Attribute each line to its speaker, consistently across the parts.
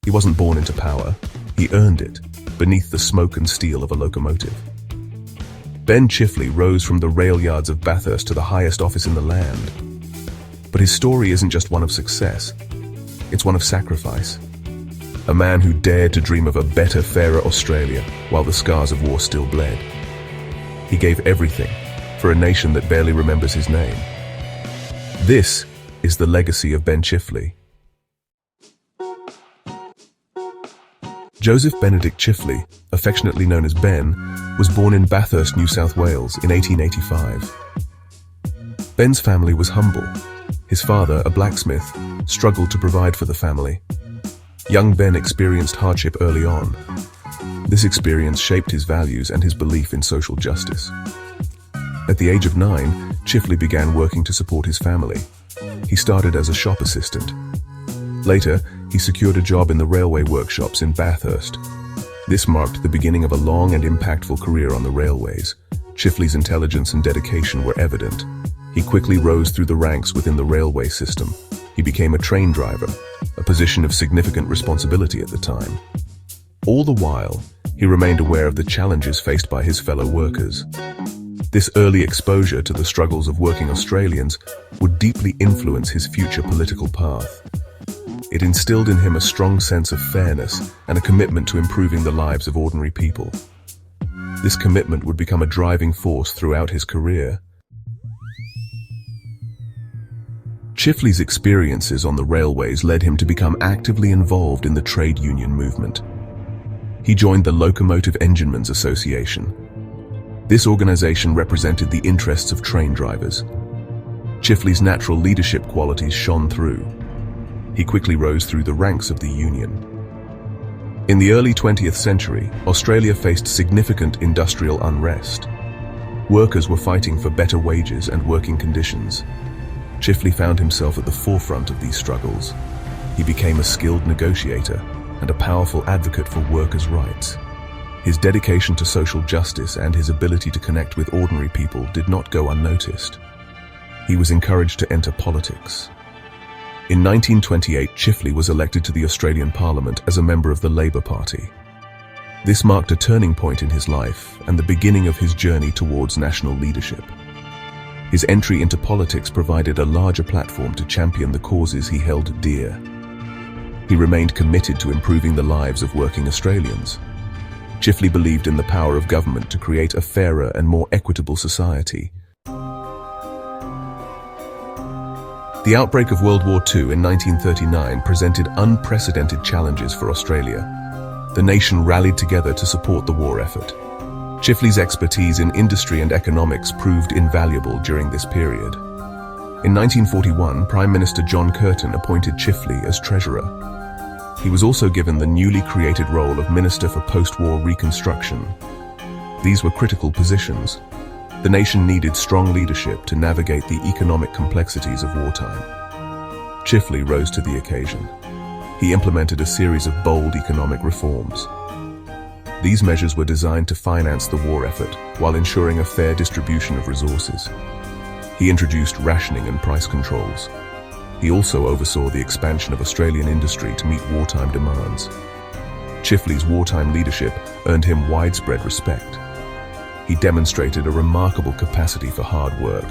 Speaker 1: He wasn't born into power, he earned it, beneath the smoke and steel of a locomotive. Ben Chifley rose from the rail yards of Bathurst to the highest office in the land. But his story isn't just one of success, it's one of sacrifice. A man who dared to dream of a better, fairer Australia while the scars of war still bled. He gave everything for a nation that barely remembers his name. This is the legacy of Ben Chifley. Joseph Benedict Chifley, affectionately known as Ben, was born in Bathurst, New South Wales in 1885. Ben's family was humble. His father, a blacksmith, struggled to provide for the family. Young Ben experienced hardship early on. This experience shaped his values and his belief in social justice. At the age of 9, Chifley began working to support his family. He started as a shop assistant. Later, he secured a job in the railway workshops in Bathurst. This marked the beginning of a long and impactful career on the railways. Chifley's intelligence and dedication were evident. He quickly rose through the ranks within the railway system. He became a train driver, a position of significant responsibility at the time. All the while, he remained aware of the challenges faced by his fellow workers. This early exposure to the struggles of working Australians would deeply influence his future political path. It instilled in him a strong sense of fairness and a commitment to improving the lives of ordinary people. This commitment would become a driving force throughout his career. Chifley's experiences on the railways led him to become actively involved in the trade union movement. He joined the Locomotive Enginemen's Association. This organization represented the interests of train drivers. Chifley's natural leadership qualities shone through. He quickly rose through the ranks of the union. In the early 20th century, Australia faced significant industrial unrest. Workers were fighting for better wages and working conditions. Chifley found himself at the forefront of these struggles. He became a skilled negotiator and a powerful advocate for workers' rights. His dedication to social justice and his ability to connect with ordinary people did not go unnoticed. He was encouraged to enter politics. In 1928, Chifley was elected to the Australian Parliament as a member of the Labor Party. This marked a turning point in his life and the beginning of his journey towards national leadership. His entry into politics provided a larger platform to champion the causes he held dear. He remained committed to improving the lives of working Australians. Chifley believed in the power of government to create a fairer and more equitable society. The outbreak of World War II in 1939 presented unprecedented challenges for Australia. The nation rallied together to support the war effort. Chifley's expertise in industry and economics proved invaluable during this period. In 1941, Prime Minister John Curtin appointed Chifley as Treasurer. He was also given the newly created role of Minister for Post-War Reconstruction. These were critical positions. The nation needed strong leadership to navigate the economic complexities of wartime. Chifley rose to the occasion. He implemented a series of bold economic reforms. These measures were designed to finance the war effort while ensuring a fair distribution of resources. He introduced rationing and price controls. He also oversaw the expansion of Australian industry to meet wartime demands. Chifley's wartime leadership earned him widespread respect. He demonstrated a remarkable capacity for hard work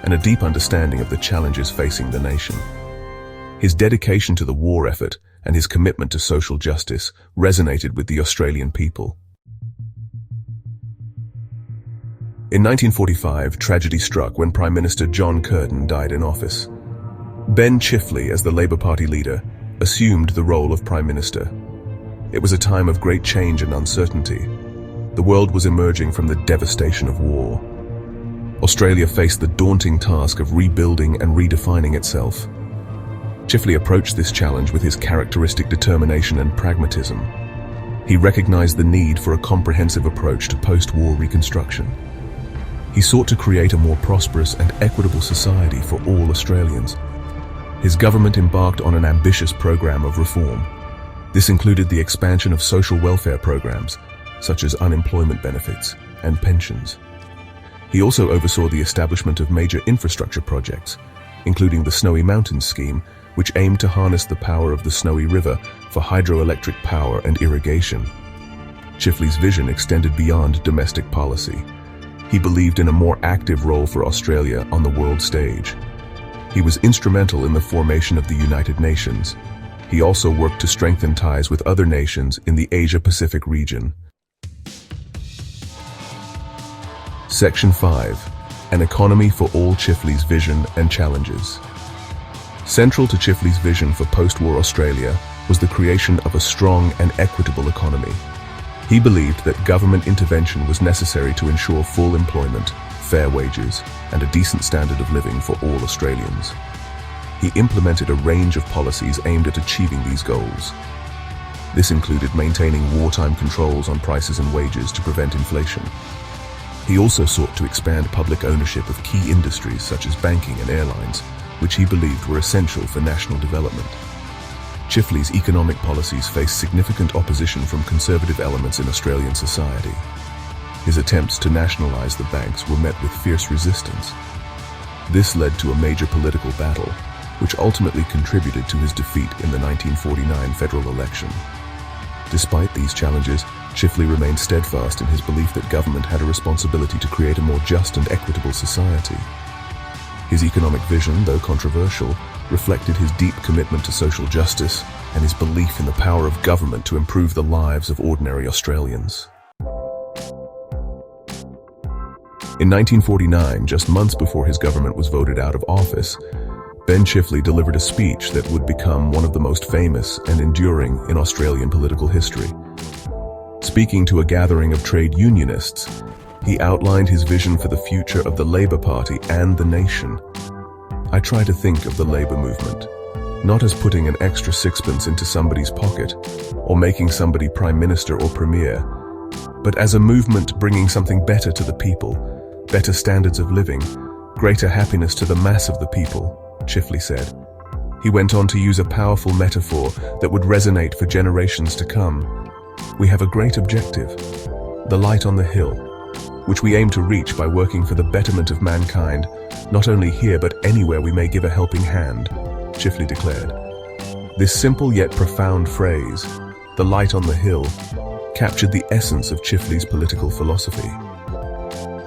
Speaker 1: and a deep understanding of the challenges facing the nation. His dedication to the war effort and his commitment to social justice resonated with the Australian people. In 1945, tragedy struck when Prime Minister John Curtin died in office. Ben Chifley, as the Labor Party leader, assumed the role of Prime Minister. It was a time of great change and uncertainty. The world was emerging from the devastation of war. Australia faced the daunting task of rebuilding and redefining itself. Chifley approached this challenge with his characteristic determination and pragmatism. He recognized the need for a comprehensive approach to post-war reconstruction. He sought to create a more prosperous and equitable society for all Australians. His government embarked on an ambitious program of reform. This included the expansion of social welfare programs, such as unemployment benefits and pensions. He also oversaw the establishment of major infrastructure projects, including the Snowy Mountains scheme, which aimed to harness the power of the Snowy River for hydroelectric power and irrigation. Chifley's vision extended beyond domestic policy. He believed in a more active role for Australia on the world stage. He was instrumental in the formation of the United Nations. He also worked to strengthen ties with other nations in the Asia-Pacific region. Section 5. An economy for all. Chifley's vision and challenges. Central to Chifley's vision for post-war Australia was the creation of a strong and equitable economy. He believed that government intervention was necessary to ensure full employment, fair wages, and a decent standard of living for all Australians. He implemented a range of policies aimed at achieving these goals. This included maintaining wartime controls on prices and wages to prevent inflation. He also sought to expand public ownership of key industries such as banking and airlines, which he believed were essential for national development. Chifley's economic policies faced significant opposition from conservative elements in Australian society. His attempts to nationalise the banks were met with fierce resistance. This led to a major political battle, which ultimately contributed to his defeat in the 1949 federal election. Despite these challenges, Chifley remained steadfast in his belief that government had a responsibility to create a more just and equitable society. His economic vision, though controversial, reflected his deep commitment to social justice and his belief in the power of government to improve the lives of ordinary Australians. In 1949, just months before his government was voted out of office, Ben Chifley delivered a speech that would become one of the most famous and enduring in Australian political history. Speaking to a gathering of trade unionists, he outlined his vision for the future of the Labour Party and the nation. I try to think of the Labour movement, not as putting an extra sixpence into somebody's pocket or making somebody Prime Minister or Premier, but as a movement bringing something better to the people, better standards of living, greater happiness to the mass of the people, Chifley said. He went on to use a powerful metaphor that would resonate for generations to come. We have a great objective, the light on the hill, which we aim to reach by working for the betterment of mankind, not only here but anywhere we may give a helping hand, Chifley declared. This simple yet profound phrase, the light on the hill, captured the essence of Chifley's political philosophy.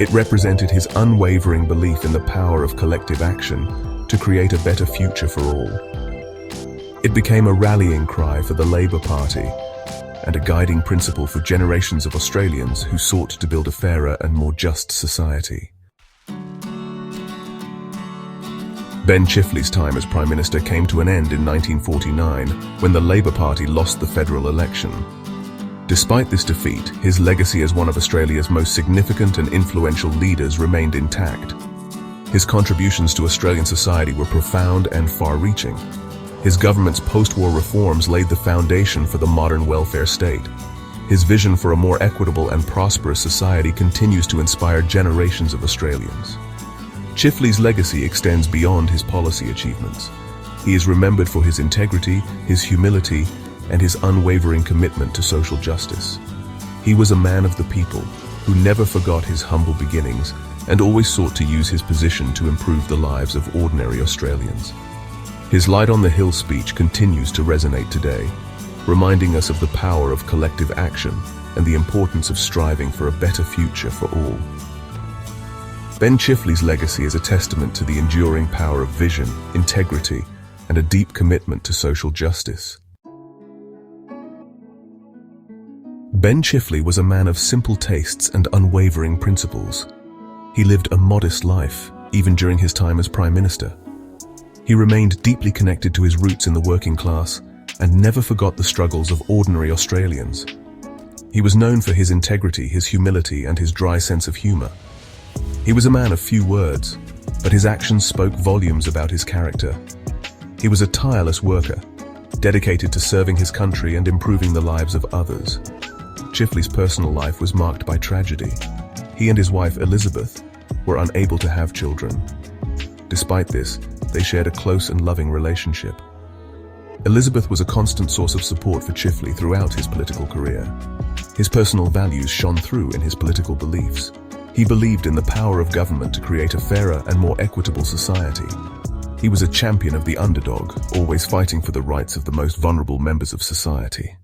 Speaker 1: It represented his unwavering belief in the power of collective action to create a better future for all. It became a rallying cry for the Labour Party and a guiding principle for generations of Australians who sought to build a fairer and more just society. Ben Chifley's time as Prime Minister came to an end in 1949 when the Labour Party lost the federal election. Despite this defeat, his legacy as one of Australia's most significant and influential leaders remained intact. His contributions to Australian society were profound and far-reaching. His government's post-war reforms laid the foundation for the modern welfare state. His vision for a more equitable and prosperous society continues to inspire generations of Australians. Chifley's legacy extends beyond his policy achievements. He is remembered for his integrity, his humility, and his unwavering commitment to social justice. He was a man of the people who never forgot his humble beginnings and always sought to use his position to improve the lives of ordinary Australians. His Light on the Hill speech continues to resonate today, reminding us of the power of collective action and the importance of striving for a better future for all. Ben Chifley's legacy is a testament to the enduring power of vision, integrity, and a deep commitment to social justice. Ben Chifley was a man of simple tastes and unwavering principles. He lived a modest life, even during his time as Prime Minister. He remained deeply connected to his roots in the working class and never forgot the struggles of ordinary Australians. He was known for his integrity, his humility, and his dry sense of humour. He was a man of few words, but his actions spoke volumes about his character. He was a tireless worker, dedicated to serving his country and improving the lives of others. Chifley's personal life was marked by tragedy. He and his wife Elizabeth were unable to have children. Despite this, they shared a close and loving relationship. Elizabeth was a constant source of support for Chifley throughout his political career. His personal values shone through in his political beliefs. He believed in the power of government to create a fairer and more equitable society. He was a champion of the underdog, always fighting for the rights of the most vulnerable members of society.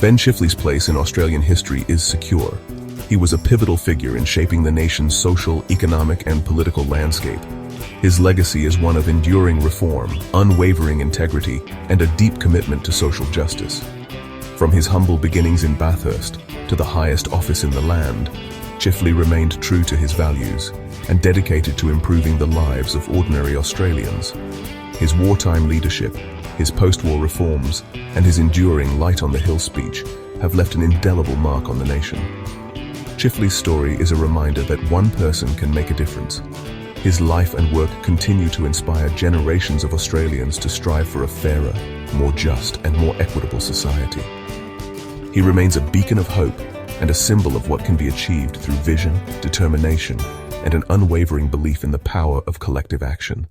Speaker 1: Ben Chifley's place in Australian history is secure. He was a pivotal figure in shaping the nation's social, economic, and political landscape. His legacy is one of enduring reform, unwavering integrity, and a deep commitment to social justice. From his humble beginnings in Bathurst to the highest office in the land, Chifley remained true to his values and dedicated to improving the lives of ordinary Australians. His wartime leadership, his post-war reforms, and his enduring Light on the Hill speech have left an indelible mark on the nation. Chifley's story is a reminder that one person can make a difference. His life and work continue to inspire generations of Australians to strive for a fairer, more just, and more equitable society. He remains a beacon of hope and a symbol of what can be achieved through vision, determination, and an unwavering belief in the power of collective action.